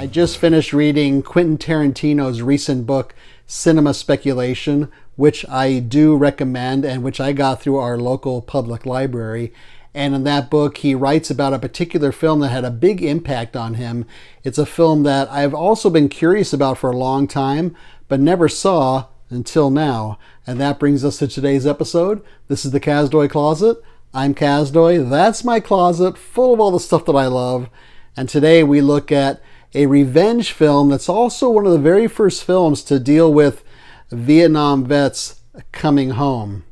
I just finished reading Quentin Tarantino's recent book, Cinema Speculation, which I do recommend and which I got through our local public library. And in that book, he writes about a particular film that had a big impact on him. It's a film that I've also been curious about for a long time, but never saw until now. And that brings us to today's episode. This is the Kazdoy Closet. I'm Kazdoy. That's my closet full of all the stuff that I love. And today we look at a revenge film that's also one of the very first films to deal with Vietnam vets coming home.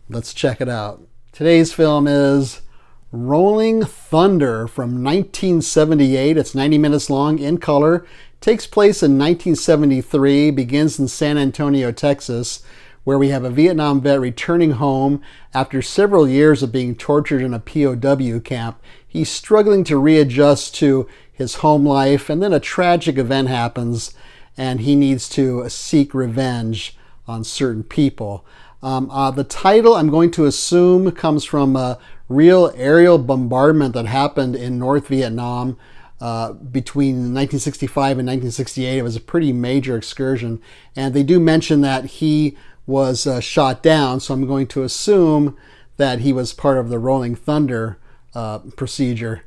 Let's check it out. Today's film is Rolling Thunder from 1978. It's 90 minutes long in color. Takes place in 1973, begins in San Antonio, Texas, where we have a Vietnam vet returning home after several years of being tortured in a POW camp. He's struggling to readjust to his home life, and then a tragic event happens, and he needs to seek revenge on certain people. The title, I'm going to assume, comes from a real aerial bombardment that happened in North Vietnam between 1965 and 1968. It was a pretty major excursion, and they do mention that he was shot down, so I'm going to assume that he was part of the Rolling Thunder procedure.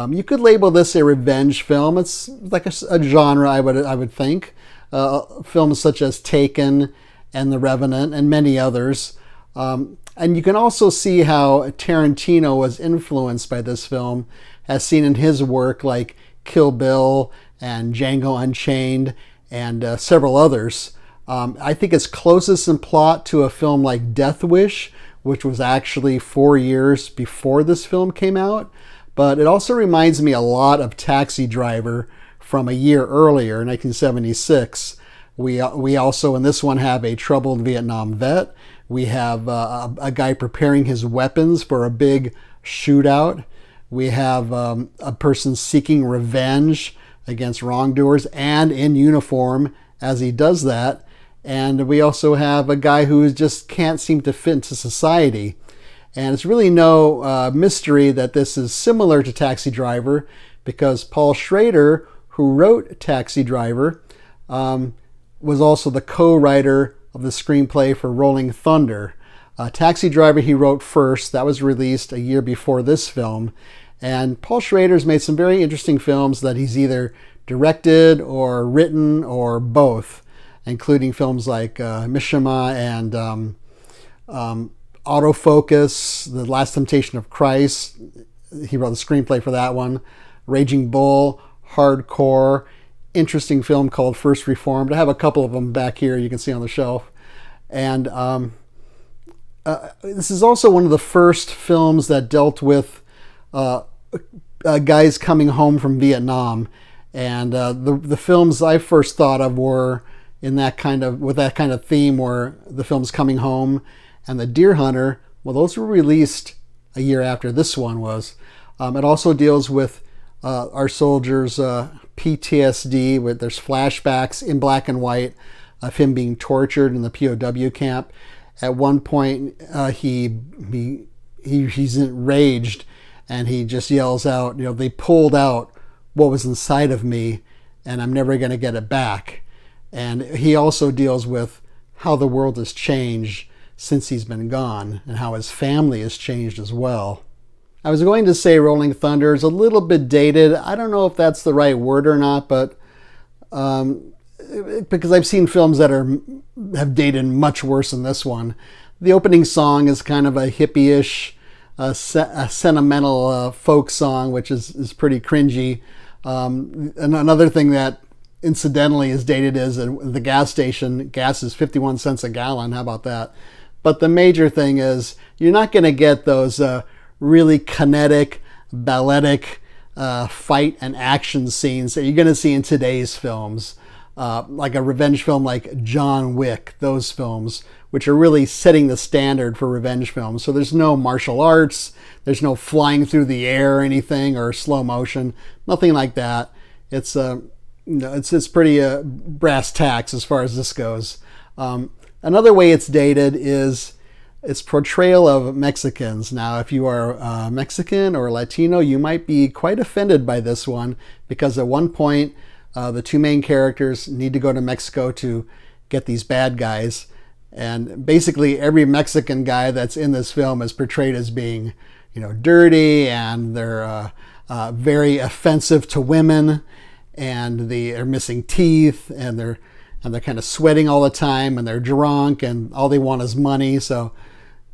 You could label this a revenge film. It's like a genre, I would think. Films such as Taken and The Revenant and many others. And you can also see how Tarantino was influenced by this film, as seen in his work like Kill Bill and Django Unchained and several others. I think it's closest in plot to a film like Death Wish, which was actually 4 years before this film came out. But it also reminds me a lot of Taxi Driver from a year earlier, 1976. We also in this one have a troubled Vietnam vet. We have a guy preparing his weapons for a big shootout. We have a person seeking revenge against wrongdoers and in uniform as he does that. And we also have a guy who just can't seem to fit into society. And it's really no mystery that this is similar to Taxi Driver, because Paul Schrader, who wrote Taxi Driver, was also the co-writer of the screenplay for Rolling Thunder. Taxi Driver he wrote first. That was released a year before this film. And Paul Schrader's made some very interesting films that he's either directed or written or both, including films like Mishima and Autofocus, The Last Temptation of Christ. He wrote the screenplay for that one. Raging Bull, Hardcore, interesting film called First Reformed. I have a couple of them back here you can see on the shelf. And this is also one of the first films that dealt with guys coming home from Vietnam. And the films I first thought of were with that kind of theme, were the films Coming Home and The Deer Hunter. Well, those were released a year after this one was. It also deals with our soldiers' PTSD. There's flashbacks in black and white of him being tortured in the POW camp. At one point, he's enraged and he just yells out, they pulled out what was inside of me and I'm never going to get it back. And he also deals with how the world has changed since he's been gone and how his family has changed as well. I was going to say Rolling Thunder is a little bit dated. I don't know if that's the right word or not, but because I've seen films that have dated much worse than this one. The opening song is kind of a hippie-ish, a sentimental folk song, which is pretty cringy. And another thing that incidentally is dated is the gas station, gas is 51 cents a gallon. How about that? But the major thing is you're not going to get those really kinetic, balletic fight and action scenes that you're going to see in today's films. Like a revenge film like John Wick, those films, which are really setting the standard for revenge films. So there's no martial arts, there's no flying through the air or anything, or slow motion, nothing like that. It's pretty brass tacks as far as this goes. Another way it's dated is its portrayal of Mexicans. Now, if you are Mexican or Latino, you might be quite offended by this one, because at one point The two main characters need to go to Mexico to get these bad guys. And basically every Mexican guy that's in this film is portrayed as being, dirty, and they're very offensive to women, and they are missing teeth, and they're kind of sweating all the time, and they're drunk, and all they want is money. So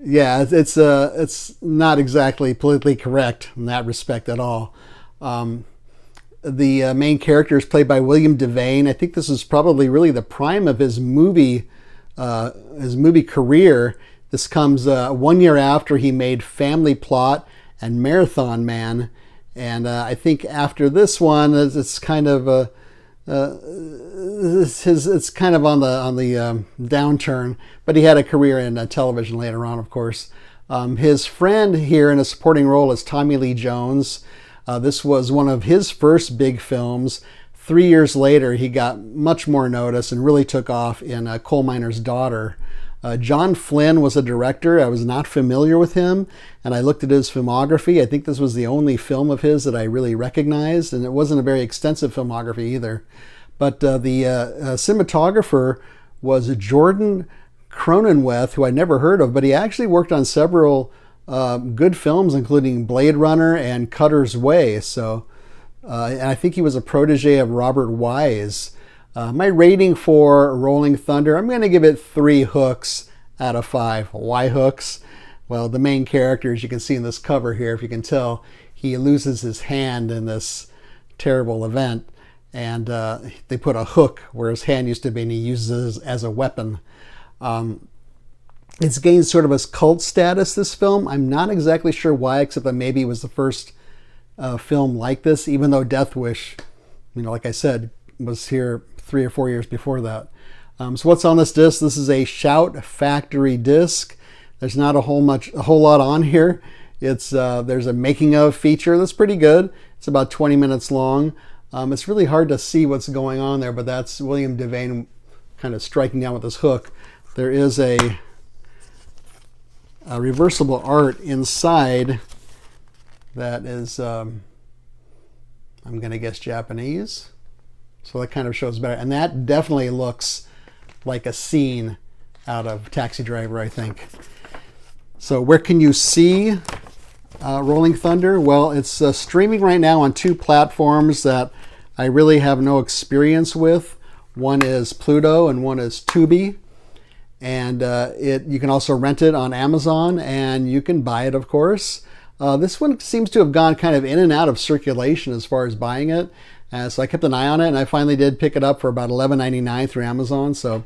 yeah, it's not exactly politically correct in that respect at all. The main character is played by William Devane. I think this is probably really the prime of his movie career. This comes 1 year after he made Family Plot and Marathon Man, and I think after this one, it's kind of it's kind of on the downturn. But he had a career in television later on, of course. His friend here in a supporting role is Tommy Lee Jones. This was one of his first big films. 3 years later, he got much more notice and really took off in Coal Miner's Daughter. John Flynn was a director. I was not familiar with him, and I looked at his filmography. I think this was the only film of his that I really recognized, and it wasn't a very extensive filmography either. But the cinematographer was Jordan Cronenweth, who I never heard of, but he actually worked on several good films, including Blade Runner and Cutter's Way. So, and I think he was a protege of Robert Wise. My rating for Rolling Thunder, I'm going to give it 3 hooks out of 5. Why hooks? Well, the main character, as you can see in this cover here, if you can tell, he loses his hand in this terrible event, and they put a hook where his hand used to be, and he uses it as a weapon. It's gained sort of a cult status, this film. I'm not exactly sure why, except that maybe it was the first film like this, even though Death Wish, like I said, was here 3 or 4 years before that. So what's on this disc? This is a Shout Factory disc. There's not a whole lot on here. There's a making of feature that's pretty good. It's about 20 minutes long. It's really hard to see what's going on there, but that's William Devane kind of striking down with his hook. There is a reversible art inside that is, I'm going to guess Japanese. So that kind of shows better. And that definitely looks like a scene out of Taxi Driver, I think. So where can you see Rolling Thunder? Well, it's streaming right now on 2 platforms that I really have no experience with. One is Pluto and one is Tubi. And you can also rent it on Amazon, and you can buy it, of course. This one seems to have gone kind of in and out of circulation as far as buying it. So I kept an eye on it, and I finally did pick it up for about $11.99 through Amazon. So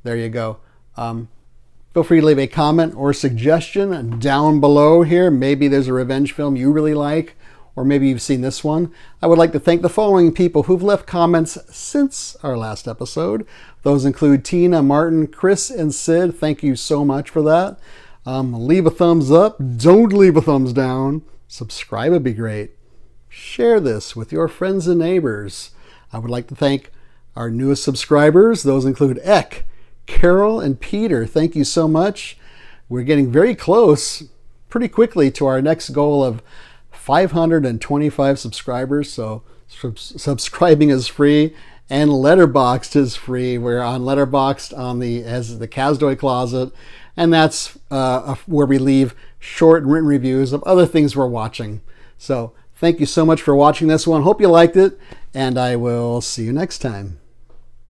there you go. Feel free to leave a comment or suggestion down below here. Maybe there's a revenge film you really like, or maybe you've seen this one. I would like to thank the following people who've left comments since our last episode. Those include Tina, Martin, Chris, and Sid. Thank you so much for that. Leave a thumbs up. Don't leave a thumbs down. Subscribe would be great. Share this with your friends and neighbors. I would like to thank our newest subscribers. Those include Eck, Carol, and Peter. Thank you so much. We're getting very close, pretty quickly, to our next goal of 525 subscribers. So subscribing is free, and Letterboxd is free. We're on Letterboxd as the Kazdoy Closet, and that's where we leave short written reviews of other things we're watching. So thank you so much for watching this one. Hope you liked it, and I will see you next time.